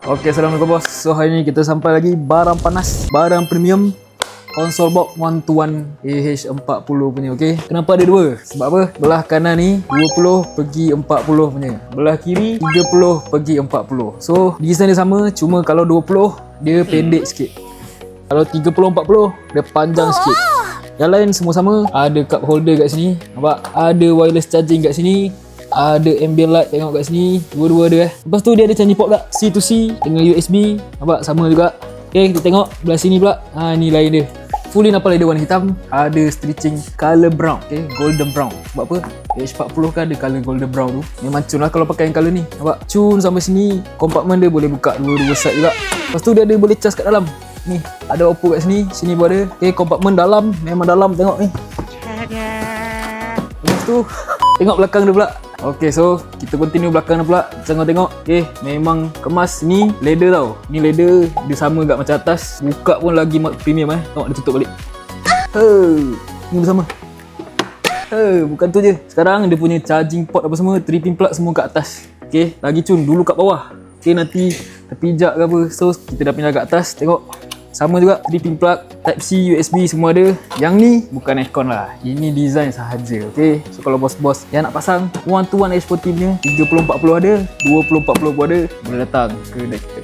Okay, Assalamualaikum bos. So hari ni kita sampai lagi barang panas, barang premium, konsol box 1-to-1 AH40 punya. Okay, kenapa ada dua? Sebab apa? Belah kanan ni 20 pergi 40 punya, belah kiri 30 pergi 40. So design dia sama, cuma kalau 20 dia pendek sikit, kalau 30-40 dia panjang sikit. Yang lain semua sama. Ada cup holder kat sini, nampak? Ada wireless charging kat sini, ada ambient light tengok kat sini, dua-dua ada Lepas tu dia ada charging port pula, C to C dengan USB, nampak? Sama juga. Okay, kita tengok belah sini pula. Ni lain dia. Fully napal leather warna hitam, ada stitching color brown, okay, golden brown. Sebab apa? H40 kan ada color golden brown tu. Memang cun lah kalau pakai yang color ni, nampak? Cun sampai sini. Compartment dia boleh buka dua-dua side juga. Lepas tu dia ada boleh cas kat dalam. Ni ada Oppo kat sini, sini pun ada. Okay, compartment dalam, memang dalam, tengok ni. Lepas tu tengok belakang dia pula. Okay, so kita continue belakang dia pula. Tengok. Okay, memang kemas. Ni leather tau. Ni leather, dia sama kat macam atas. Buka pun lagi premium Tengok dia tutup balik. Ni bersama. Bukan tu je. Sekarang dia punya charging port apa semua, 3-pin plug semua kat atas. Okay, lagi cun. Dulu kat bawah. Okay, nanti terpijak ke apa. So kita dah pindah kat atas. Tengok. Sama juga, 3-pin plug, Type-C, USB semua ada. Yang ni bukan aircon lah, ini design sahaja. Okay, so kalau bos-bos yang nak pasang 1-to-1 H40 punya 30-40 ada, 20-40 pun ada, boleh datang ke kedai kita.